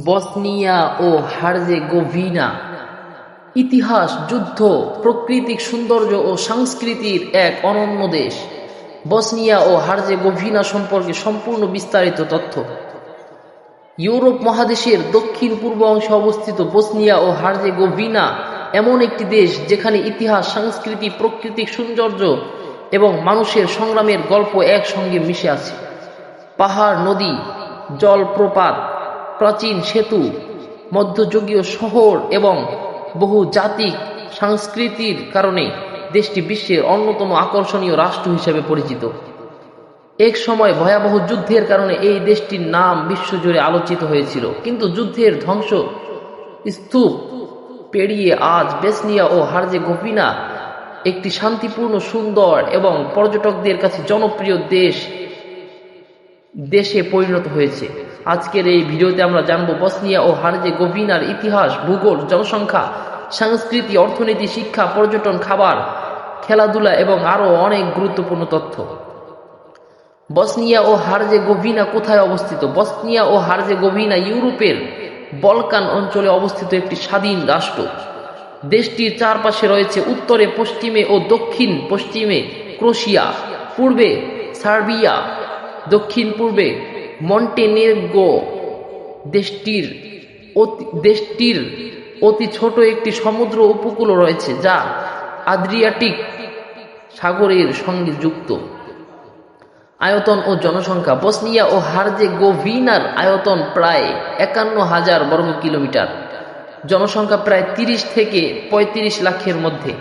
Bosnia ও Herzegovina ইতিহাস, যুদ্ধ, প্রাকৃতিক সৌন্দর্য ও সংস্কৃতির এক অনন্য দেশ। বসনিয়া ও হার্জেগোভিনা সম্পর্কে সম্পূর্ণ বিস্তারিত তথ্য। ইউরোপ মহাদেশের দক্ষিণ পূর্ব অংশে অবস্থিত বসনিয়া ও হার্জেগোভিনা এমন একটি দেশ যেখানে ইতিহাস, সংস্কৃতি, প্রাকৃতিক সৌন্দর্য এবং মানুষের সংগ্রামের গল্প একসঙ্গে মিশে আছে। পাহাড়, নদী, জলপ্রপাত, প্রাচীন সেতু, মধ্যযুগীয় শহর এবং বহুজাতিক সংস্কৃতির কারণে দেশটি বিশ্বের অন্যতম আকর্ষণীয় রাষ্ট্র হিসেবে পরিচিত। এক সময় ভয়াবহ যুদ্ধের কারণে এই দেশটির নাম বিশ্বজুড়ে আলোচিত হয়েছিল, কিন্তু যুদ্ধের ধ্বংস স্তূপ পেরিয়ে আজ বসনিয়া ও হার্জেগোভিনা একটি শান্তিপূর্ণ, সুন্দর এবং পর্যটকদের কাছে জনপ্রিয় দেশে পরিণত হয়েছে। আজকের এই ভিডিওতে আমরা জানব বসনিয়া ও হার্জেগোভিনার ইতিহাস, ভূগোল, জনসংখ্যা, সংস্কৃতি, অর্থনীতি, শিক্ষা, পর্যটন, খাবার, খেলাধুলা এবং আরও অনেক গুরুত্বপূর্ণ তথ্য। বসনিয়া ও হার্জেগোভিনা কোথায় অবস্থিত? বসনিয়া ও হার্জেগোভিনা ইউরোপের বলকান অঞ্চলে অবস্থিত একটি স্বাধীন রাষ্ট্র। দেশটির চারপাশে রয়েছে উত্তরে, পশ্চিমে ও দক্ষিণ পশ্চিমে ক্রোয়েশিয়া, পূর্বে সার্বিয়া, দক্ষিণ পূর্বে মন্টেনেগ্রো। দেশটির অতি ছোট একটি সমুদ্র উপকূল রয়েছে যা আদ্রিয়াটিক সাগরের সঙ্গে যুক্ত। আয়তন ও জনসংখ্যা। বসনিয়া ও হার্জেগোভিনার আয়তন প্রায় ৫১,০০০ বর্গ কিলোমিটার, জনসংখ্যা প্রায় ৩০ থেকে ৩৫ লাখের মধ্যে।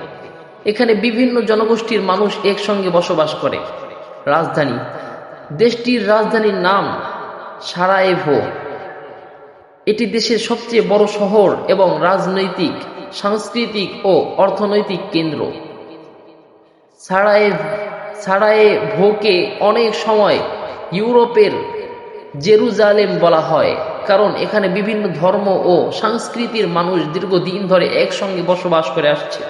এখানে বিভিন্ন জনগোষ্ঠীর মানুষ একসঙ্গে বসবাস করে। রাজধানী। দেশটির রাজধানীর নাম সারায়েভো। এটি দেশের সবচেয়ে বড় শহর এবং রাজনৈতিক, সাংস্কৃতিক ও অর্থনৈতিক কেন্দ্র। সারায়েভোকে অনেক সময় ইউরোপের জেরুজালেম বলা হয়, কারণ এখানে বিভিন্ন ধর্ম ও সংস্কৃতির মানুষ দীর্ঘদিন ধরে একসঙ্গে বসবাস করে আসছে।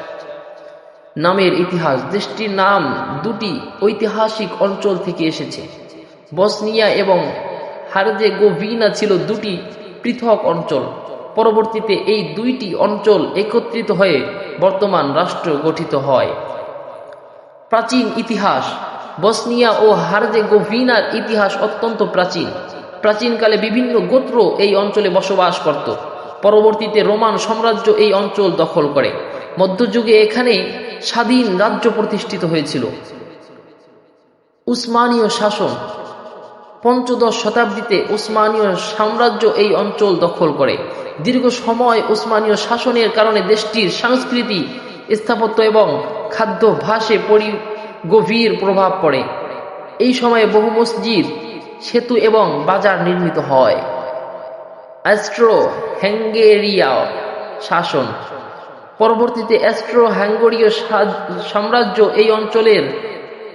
নামের ইতিহাস। দেশটির নাম দুটি ঐতিহাসিক অঞ্চল থেকে এসেছে। বসনিয়া এবং হার্জেগোভিনা ছিল দুটি পৃথক অঞ্চল। পরবর্তীতে এই দুইটি অঞ্চল একত্রিত হয়ে বর্তমান রাষ্ট্র গঠিত হয়। প্রাচীন ইতিহাস। বসনিয়া ও হার্জেগোভিনার ইতিহাস অত্যন্ত প্রাচীন। প্রাচীনকালে বিভিন্ন গোত্র এই অঞ্চলে বসবাস করত। পরবর্তীতে রোমান সাম্রাজ্য এই অঞ্চল দখল করে। মধ্যযুগে এখানে স্বাধীন রাজ্য প্রতিষ্ঠিত হয়েছিল। উসমানীয় শাসন। পঞ্চদশ শতাব্দীতে উসমানীয় সাম্রাজ্য এই অঞ্চল দখল করে। দীর্ঘ সময় উসমানীয় শাসনের কারণে দেশটির সংস্কৃতি, স্থাপত্য এবং খাদ্যাভ্যাসে গভীর প্রভাব পড়ে। এই সময়ে বহু মসজিদ, সেতু এবং বাজার নির্মিত হয়। অস্ট্রো-হাঙ্গেরীয় শাসন। পরবর্তীতে অস্ট্রো-হাঙ্গেরীয় সাম্রাজ্য এই অঞ্চলের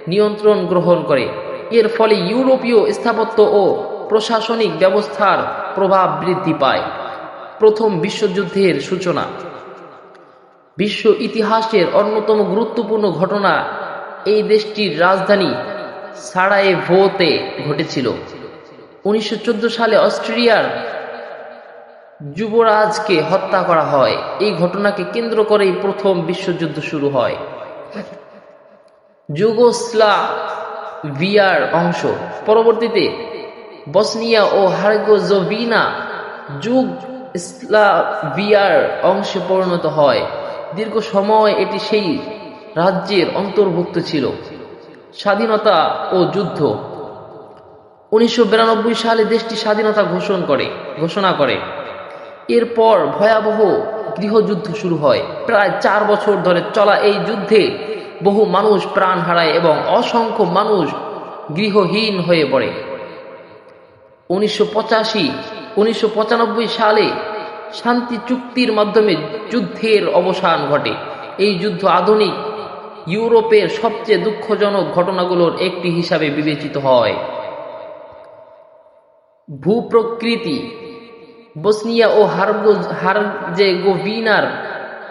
নিয়ন্ত্রণ গ্রহণ করে। এর ফলে ইউরোপীয় স্থাপত্য ও প্রশাসনিক ব্যবস্থার প্রভাব বৃদ্ধি পায়। প্রথম বিশ্বযুদ্ধের সূচনা। বিশ্ব ইতিহাসের অন্যতম গুরুত্বপূর্ণ ঘটনা এই দেশটির রাজধানী সারায়েভোতে ঘটেছিল। ১৯১৪ সালে অস্ট্রিয়ার যুবরাজকে হত্যা করা হয়। এই ঘটনাকে কেন্দ্র করেই প্রথম বিশ্বযুদ্ধ শুরু হয়। যুগোস্লাভিয়ার অংশ। পরবর্তীতে বসনিয়া ও হার্জেগোভিনা যুগোস্লাভিয়ার অংশে পরিণত হয়। দীর্ঘ সময় এটি সেই রাজ্যের অন্তর্ভুক্ত ছিল। স্বাধীনতা ও যুদ্ধ। ১৯৯২ সালে দেশটি স্বাধীনতা ঘোষণা করে। এরপর ভয়াবহ গৃহযুদ্ধ শুরু হয়। প্রায় ৪ বছর ধরে চলা এই যুদ্ধে বহু মানুষ প্রাণ হারায় এবং অসংখ্য মানুষ গৃহহীন হয়ে পড়ে। ১৯৯৫ সালে শান্তি চুক্তির মাধ্যমে যুদ্ধের অবসান ঘটে। এই যুদ্ধ আধুনিক ইউরোপের সবচেয়ে দুঃখজনক ঘটনাগুলোর একটি হিসাবে বিবেচিত হয়। ভূপ্রকৃতি। বসনিয়া ও হার্জেগোভিনার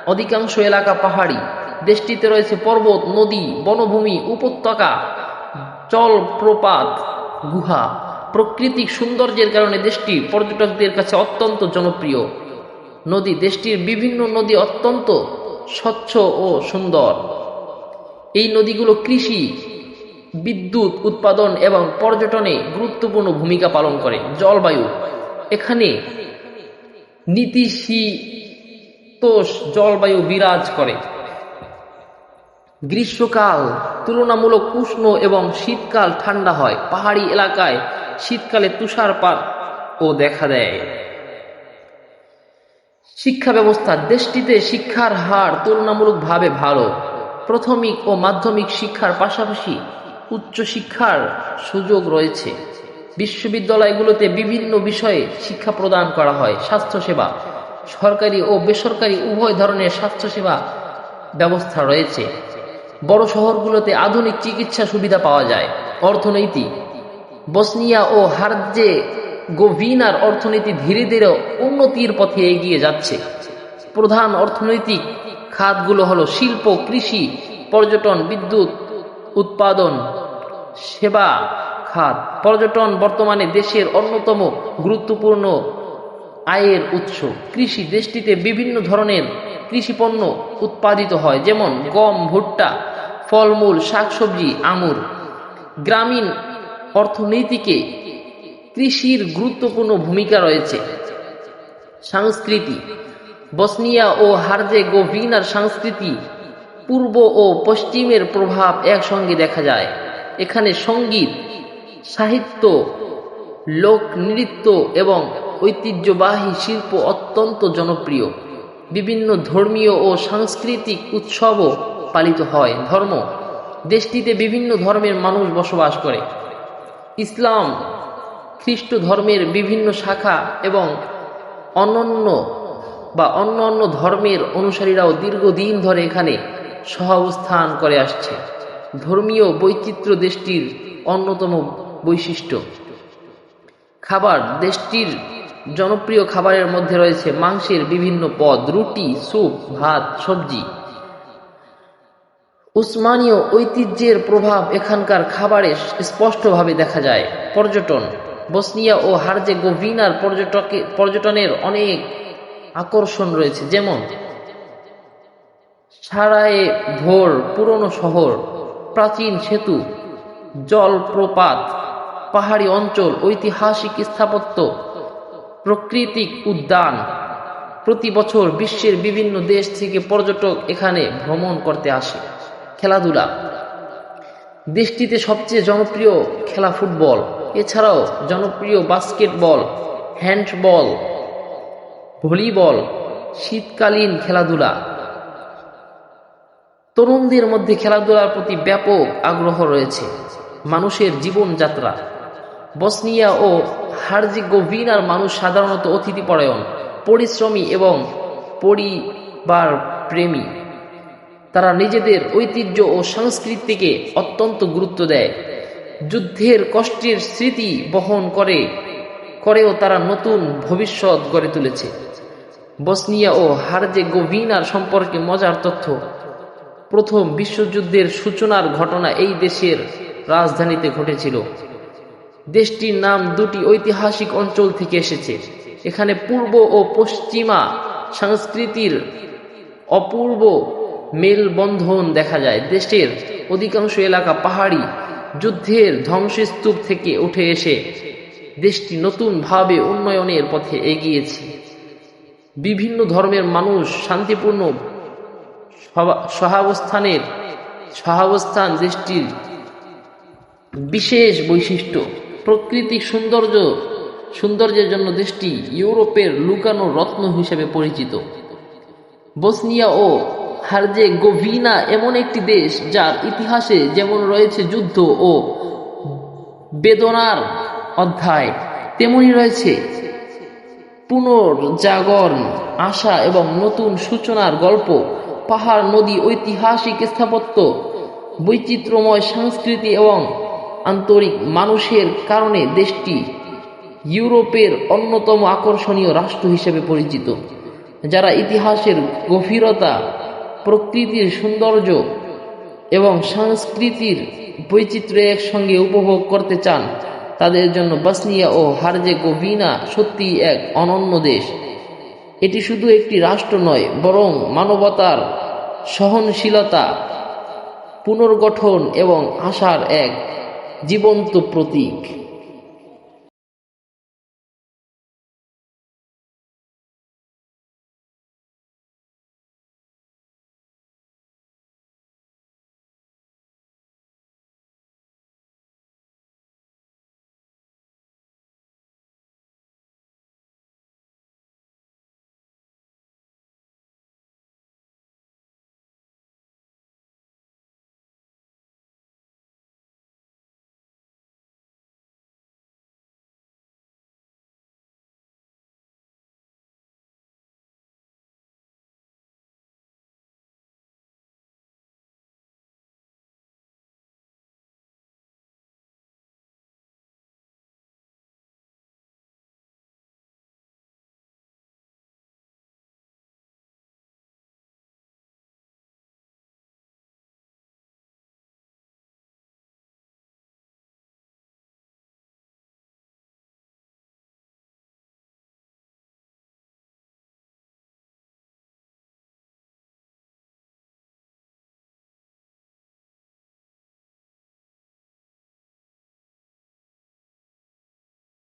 অধিকাংশ এলাকা পাহাড়ি। দেশটিতে রয়েছে পর্বত, নদী, বনভূমি, উপত্যকা, জলপ্রপাত, গুহা। প্রাকৃতিক সৌন্দর্যের কারণে দেশটি পর্যটকদের কাছে অত্যন্ত জনপ্রিয়। নদী, দেশটির বিভিন্ন নদী অত্যন্ত স্বচ্ছ ও সুন্দর। এই নদীগুলো কৃষি, বিদ্যুৎ উৎপাদন এবং পর্যটনে গুরুত্বপূর্ণ ভূমিকা পালন করে। জলবায়ু, এখানে নাতিশীতোষ্ণ জলবায়ু বিরাজ করে। গ্রীষ্মকাল তুলনামূলক উষ্ণ এবং শীতকাল ঠান্ডা হয়। পাহাড়ি এলাকায় শীতকালে তুষারপাত ও দেখা দেয়। শিক্ষা ব্যবস্থা, দেশটিতে শিক্ষার হার তুলনামূলকভাবে ভালো। প্রাথমিক ও মাধ্যমিক শিক্ষার পাশাপাশি উচ্চশিক্ষার সুযোগ রয়েছে। বিশ্ববিদ্যালয়গুলোতে বিভিন্ন বিষয়ে শিক্ষা প্রদান করা হয়। স্বাস্থ্যসেবা, সরকারি ও বেসরকারি উভয় ধরনের স্বাস্থ্যসেবা ব্যবস্থা রয়েছে। বড় শহরগুলোতে আধুনিক চিকিৎসা সুবিধা পাওয়া যায়। অর্থনীতি, বসনিয়া ও হার্জেগোভিনার অর্থনীতি ধীরে ধীরে উন্নতির পথে এগিয়ে যাচ্ছে। প্রধান অর্থনৈতিক খাতগুলো হলো শিল্প, কৃষি, পর্যটন, বিদ্যুৎ উৎপাদন, সেবা খাত। পর্যটন বর্তমানে দেশের অন্যতম গুরুত্বপূর্ণ আয়ের উৎস। কৃষি, দেশটিতে বিভিন্ন ধরনের কৃষিপণ্য উৎপাদিত হয়, যেমন গম, ভুট্টা, ফলমূল, শাকসবজি, আঙুর। গ্রামীণ অর্থনীতিতে কৃষির গুরুত্বপূর্ণ ভূমিকা রয়েছে। সংস্কৃতি, বসনিয়া ও হার্জেগোভিনার সংস্কৃতি পূর্ব ও পশ্চিমের প্রভাব একসঙ্গে দেখা যায়। এখানে সঙ্গীত, সাহিত্য, লোকনৃত্য এবং ঐতিহ্যবাহী শিল্প অত্যন্ত জনপ্রিয়। বিভিন্ন ধর্মীয় ও সাংস্কৃতিক উৎসবও পালিত হয়। ধর্ম, দেশটিতে বিভিন্ন ধর্মের মানুষ বসবাস করে। ইসলাম, খ্রিস্ট ধর্মের বিভিন্ন শাখা এবং অন্যান্য ধর্মের অনুসারীরাও দীর্ঘদিন ধরে এখানে সহাবস্থান করে আসছে। ধর্মীয় বৈচিত্র্য দেশটির অন্যতম বৈশিষ্ট্য। খাবার, দেশটির জনপ্রিয় খাবারের মধ্যে রয়েছে মাংসের বিভিন্ন পদ, রুটি, স্যুপ, ভাত, সবজি। উসমানীয় ঐতিহ্যের প্রভাব এখানকার খাবারে স্পষ্টভাবে দেখা যায়। পর্যটন, বসনিয়া ও হার্জেগোভিনার পর্যটনের অনেক আকর্ষণ রয়েছে, যেমন সারায়েভোর পুরনো শহর, প্রাচীন সেতু, জলপ্রপাত, পাহাড়ি অঞ্চল, ঐতিহাসিক স্থাপত্য, প্রাকৃতিক উদ্যান। প্রতি বছর বিশ্বের বিভিন্ন দেশ থেকে পর্যটক এখানে ভ্রমণ করতে আসে। খেলাধুলা, দেশটিতে সবচেয়ে জনপ্রিয় খেলা ফুটবল। এছাড়াও জনপ্রিয় বাস্কেটবল, হ্যান্ডবল, ভলিবল। শীতকালীন খেলাধুলা, তরুণদের মধ্যে খেলাধুলার প্রতি ব্যাপক আগ্রহ রয়েছে। মানুষের জীবনযাত্রা, বসনিয়া ও হার্জেগোভিনার মানুষ সাধারণত অতিথিপরায়ণ, পরিশ্রমী এবং পরিবার প্রেমী। তারা নিজেদের ঐতিহ্য ও সংস্কৃতিকে অত্যন্ত গুরুত্ব দেয়। যুদ্ধের কষ্টের স্মৃতি বহন করেও তারা নতুন ভবিষ্যৎ গড়ে তুলেছে। বসনিয়া ও হার্জেগোভিনার সম্পর্কে মজার তথ্য: প্রথম বিশ্বযুদ্ধের সূচনার ঘটনা এই দেশের রাজধানীতে ঘটেছিল। দেশটির নাম দুটি ঐতিহাসিক অঞ্চল থেকে এসেছে। এখানে পূর্ব ও পশ্চিমা সংস্কৃতির অপূর্ব মেলবন্ধন দেখা যায়। দেশের অধিকাংশ এলাকা পাহাড়ি যুদ্ধের ধ্বংসস্তূপ থেকে উঠে এসে দেশটি নতুনভাবে উন্নয়নের পথে এগিয়েছে। বিভিন্ন ধর্মের মানুষ শান্তিপূর্ণ সহাবস্থান দেশটির বিশেষ বৈশিষ্ট্য। প্রাকৃতিক সৌন্দর্যের জন্য দেশটি ইউরোপের লুকানো রত্ন হিসেবে পরিচিত। বসনিয়া ও হার্জেগোভিনা এমন একটি দেশ যার ইতিহাসে যেমন রয়েছে যুদ্ধ ও বেদনার অধ্যায়, তেমনি রয়েছে পুনর্জাগরণ, আশা এবং নতুন সূচনার গল্প। পাহাড়, নদী, ঐতিহাসিক স্থাপত্য, বৈচিত্র্যময় সংস্কৃতি এবং আন্তরিক মানুষের কারণে দেশটি ইউরোপের অন্যতম আকর্ষণীয় রাষ্ট্র হিসেবে পরিচিত। যারা ইতিহাসের গভীরতা, প্রকৃতির সৌন্দর্য এবং সংস্কৃতির বৈচিত্র্য একসঙ্গে উপভোগ করতে চান, তাদের জন্য বসনিয়া ও হার্জেগোভিনা সত্যিই এক অনন্য দেশ। এটি শুধু একটি রাষ্ট্র নয়, বরং মানবতার সহনশীলতা, পুনর্গঠন এবং আশার এক জীবন্ত প্রতীক।